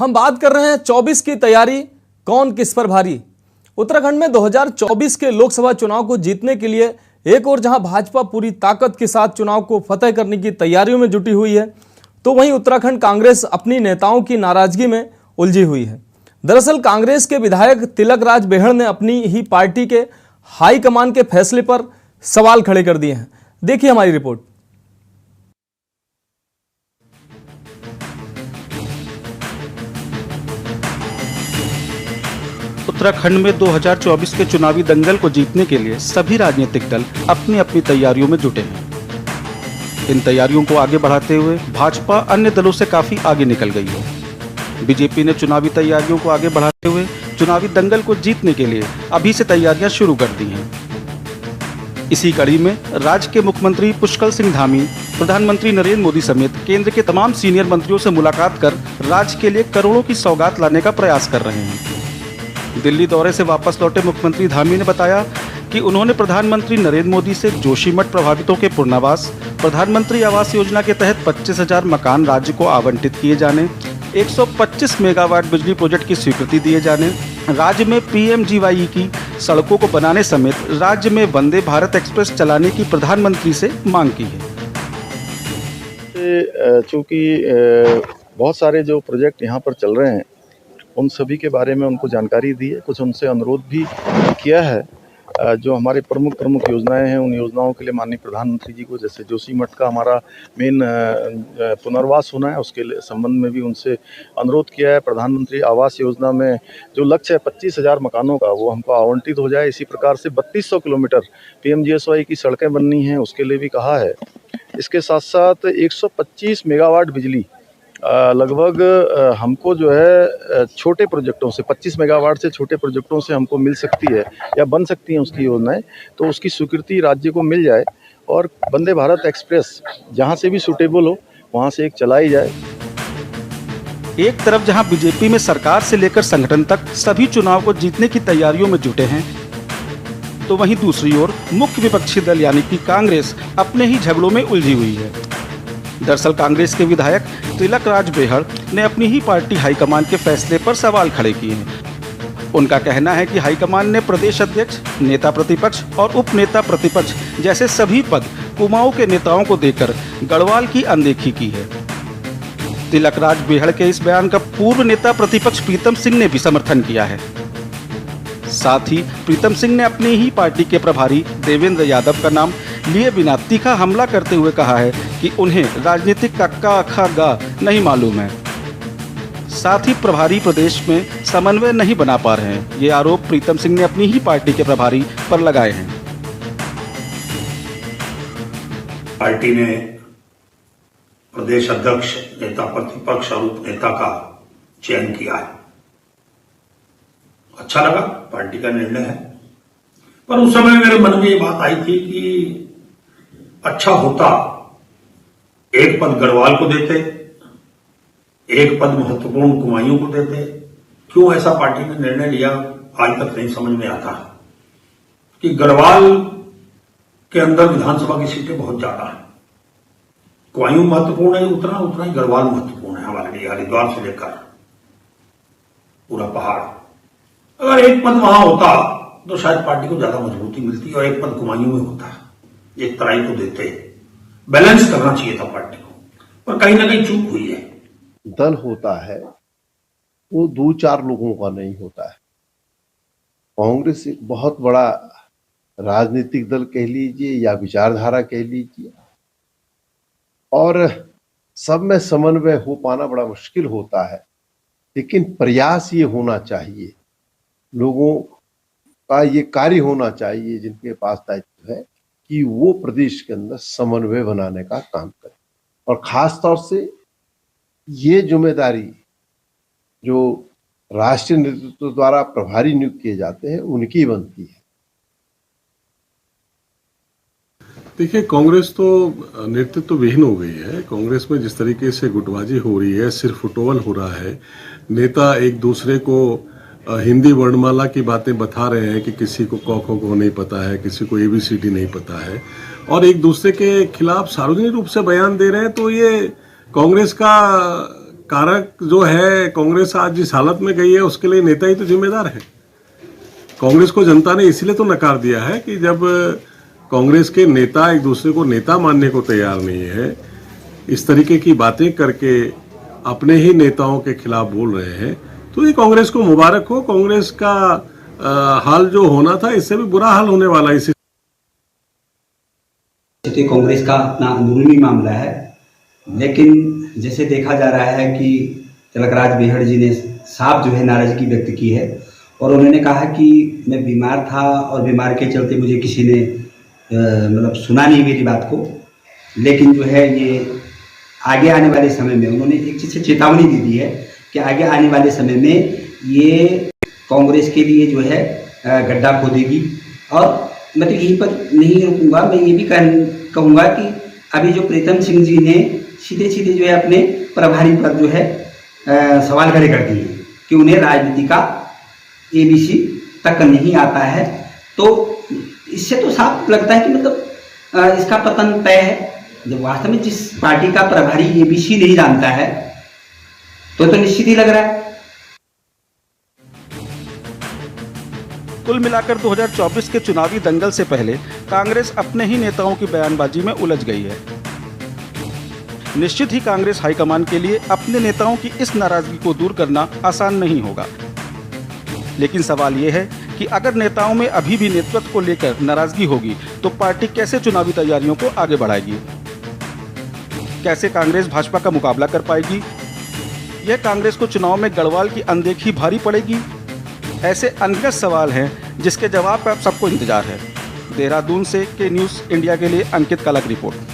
हम बात कर रहे हैं 24 की तैयारी, कौन किस पर भारी। उत्तराखंड में 2024 के लोकसभा चुनाव को जीतने के लिए एक और जहां भाजपा पूरी ताकत के साथ चुनाव को फतेह करने की तैयारियों में जुटी हुई है, तो वहीं उत्तराखंड कांग्रेस अपनी नेताओं की नाराजगी में उलझी हुई है। दरअसल कांग्रेस के विधायक तिलक राज बेहड़ ने अपनी ही पार्टी के हाईकमान के फैसले पर सवाल खड़े कर दिए हैं। देखिए हमारी रिपोर्ट। उत्तराखंड में 2024 के चुनावी दंगल को जीतने के लिए सभी राजनीतिक दल अपनी अपनी तैयारियों में जुटे हैं। इन तैयारियों को आगे बढ़ाते हुए भाजपा अन्य दलों से काफी आगे निकल गई है। बीजेपी ने चुनावी तैयारियों को आगे बढ़ाते हुए चुनावी दंगल को जीतने के लिए अभी से तैयारियां शुरू कर दी हैं। इसी कड़ी में राज्य के मुख्यमंत्री पुष्कर सिंह धामी प्रधानमंत्री नरेंद्र मोदी समेत केंद्र के तमाम सीनियर मंत्रियों से मुलाकात कर राज्य के लिए करोड़ों की सौगात लाने का प्रयास कर रहे हैं। दिल्ली दौरे से वापस लौटे मुख्यमंत्री धामी ने बताया कि उन्होंने प्रधानमंत्री नरेंद्र मोदी से जोशीमठ प्रभावितों के पुनर्वास, प्रधानमंत्री आवास योजना के तहत 25,000 मकान राज्य को आवंटित किए जाने, 125 मेगावाट बिजली प्रोजेक्ट की स्वीकृति दिए जाने, राज्य में PMGY की सड़कों को बनाने समेत राज्य में वंदे भारत एक्सप्रेस चलाने की प्रधानमंत्री से मांग की है। चूँकि बहुत सारे जो प्रोजेक्ट यहाँ पर चल रहे हैं उन सभी के बारे में उनको जानकारी दी है, कुछ उनसे अनुरोध भी किया है। जो हमारे प्रमुख योजनाएं हैं उन योजनाओं के लिए माननीय प्रधानमंत्री जी को, जैसे जोशीमठ का हमारा मेन पुनर्वास होना है, उसके संबंध में भी उनसे अनुरोध किया है। प्रधानमंत्री आवास योजना में जो लक्ष्य है 25,000 मकानों का, वो हमको आवंटित हो जाए। इसी प्रकार से 3200 किलोमीटर PMGSY की सड़कें बननी हैं, उसके लिए भी कहा है। इसके साथ साथ 125 मेगावाट बिजली लगभग हमको जो है छोटे प्रोजेक्टों से 25 मेगावाट से छोटे प्रोजेक्टों से हमको मिल सकती है या बन सकती हैं उसकी योजनाएं, तो उसकी स्वीकृति राज्य को मिल जाए और वंदे भारत एक्सप्रेस जहां से भी सूटेबल हो वहां से एक चलाई जाए। एक तरफ जहां बीजेपी में सरकार से लेकर संगठन तक सभी चुनाव को जीतने की तैयारियों में जुटे हैं, तो वहीं दूसरी ओर मुख्य विपक्षी दल यानी कि कांग्रेस अपने ही झगड़ों में उलझी हुई है। दरअसल कांग्रेस के विधायक तिलक राज बेहड़ ने अपनी ही पार्टी हाईकमान के फैसले पर सवाल खड़े किए हैं। उनका कहना है कि हाईकमान ने प्रदेश अध्यक्ष, नेता प्रतिपक्ष और उप नेता प्रतिपक्ष जैसे सभी पद कुमाऊं के नेताओं को देकर गढ़वाल की अनदेखी की है। तिलक राज बेहड़ के इस बयान का पूर्व नेता प्रतिपक्ष प्रीतम सिंह ने भी समर्थन किया है। साथ ही प्रीतम सिंह ने अपनी ही पार्टी के प्रभारी देवेंद्र यादव का नाम लिए बिना तीखा हमला करते हुए कहा है कि उन्हें राजनीतिक का का खा गा नहीं मालूम है। साथ ही प्रभारी प्रदेश में समन्वय नहीं बना पा रहे हैं। ये आरोप प्रीतम सिंह ने अपनी ही पार्टी के प्रभारी पर लगाए हैं। पार्टी ने प्रदेश अध्यक्ष, नेता प्रतिपक्ष और उप नेता का चयन किया है। अच्छा लगा, पार्टी का निर्णय है। पर उस समय मेरे मन में ये बात आई थी कि अच्छा होता एक पद गढ़वाल को देते, एक पद महत्वपूर्ण कुमायूं को देते। क्यों ऐसा पार्टी ने निर्णय लिया आज तक नहीं समझ में आता कि गढ़वाल के अंदर विधानसभा की सीटें बहुत ज्यादा हैं। कुमायूं महत्वपूर्ण है उतना ही गढ़वाल महत्वपूर्ण है हमारे लिए, हरिद्वार से लेकर पूरा पहाड़। अगर एक पद वहां होता तो शायद पार्टी को ज्यादा मजबूती मिलती और एक पद कुमायूं में होता, एक तराई को देते। बैलेंस करना चाहिए था पार्टी को, पर कहीं ना कहीं चूक हुई है। दल होता है वो 2-4 लोगों का नहीं होता है। कांग्रेस एक बहुत बड़ा राजनीतिक दल कह लीजिए या विचारधारा कह लीजिए, और सब में समन्वय हो पाना बड़ा मुश्किल होता है। लेकिन प्रयास ये होना चाहिए, लोगों का ये कार्य होना चाहिए जिनके पास दायित्व है कि वो प्रदेश के अंदर समन्वय बनाने का काम करें। और खास तौर से ये जिम्मेदारी जो राष्ट्रीय नेतृत्व द्वारा प्रभारी नियुक्त किए जाते हैं उनकी बनती है। देखिए, कांग्रेस तो नेतृत्व विहीन हो गई है। कांग्रेस में जिस तरीके से गुटबाजी हो रही है, सिर्फ फुटबॉल हो रहा है, नेता एक दूसरे को हिंदी वर्णमाला की बातें बता रहे हैं कि किसी को क ख ग नहीं पता है, किसी को ABCD नहीं पता है, और एक दूसरे के खिलाफ सार्वजनिक रूप से बयान दे रहे हैं। तो ये कांग्रेस का कारक जो है कांग्रेस आज जिस हालत में गई है उसके लिए नेता ही तो जिम्मेदार है। कांग्रेस को जनता ने इसलिए तो नकार दिया है कि जब कांग्रेस के नेता एक दूसरे को नेता मानने को तैयार नहीं है, इस तरीके की बातें करके अपने ही नेताओं के खिलाफ बोल रहे हैं, तो ये कांग्रेस को मुबारक हो। कांग्रेस का हाल जो होना था इससे भी बुरा हाल होने वाला है। तो कांग्रेस का अपना अंदरूनी मामला है, लेकिन जैसे देखा जा रहा है कि तिलकराज बेहड़ जी ने साफ जो है नाराजगी व्यक्त की है और उन्होंने कहा कि मैं बीमार था और बीमार के चलते मुझे किसी ने मतलब सुना नहीं मेरी बात को, लेकिन जो है ये आगे आने वाले समय में उन्होंने एक चीज़ से चेतावनी दे दी है कि आगे आने वाले समय में ये कांग्रेस के लिए जो है गड्ढा खोदेगी। और मैं तो यहीं पर नहीं रुकूंगा, मैं ये भी कहूँगा कि अभी जो प्रीतम सिंह जी ने सीधे सीधे जो है अपने प्रभारी पर जो है सवाल खड़े कर दिए कि उन्हें राजनीति का ABC तक नहीं आता है। तो इससे तो साफ लगता है कि मतलब इसका पतन तय है। जब वास्तव में जिस पार्टी का प्रभारी ABC नहीं जानता है तो निश्चित ही लग रहा है। कुल मिलाकर 2024 के चुनावी दंगल से पहले कांग्रेस अपने ही नेताओं की बयानबाजी में उलझ गई है। निश्चित ही कांग्रेस हाईकमान के लिए अपने नेताओं की इस नाराजगी को दूर करना आसान नहीं होगा, लेकिन सवाल यह है कि अगर नेताओं में अभी भी नेतृत्व को लेकर नाराजगी होगी तो पार्टी कैसे चुनावी तैयारियों को आगे बढ़ाएगी, कैसे कांग्रेस भाजपा का मुकाबला कर पाएगी। यह कांग्रेस को चुनाव में गढ़वाल की अनदेखी भारी पड़ेगी। ऐसे अनगिनत सवाल हैं जिसके जवाब का अब सबको इंतजार है। देहरादून से के न्यूज़ इंडिया के लिए अंकित काला की रिपोर्ट।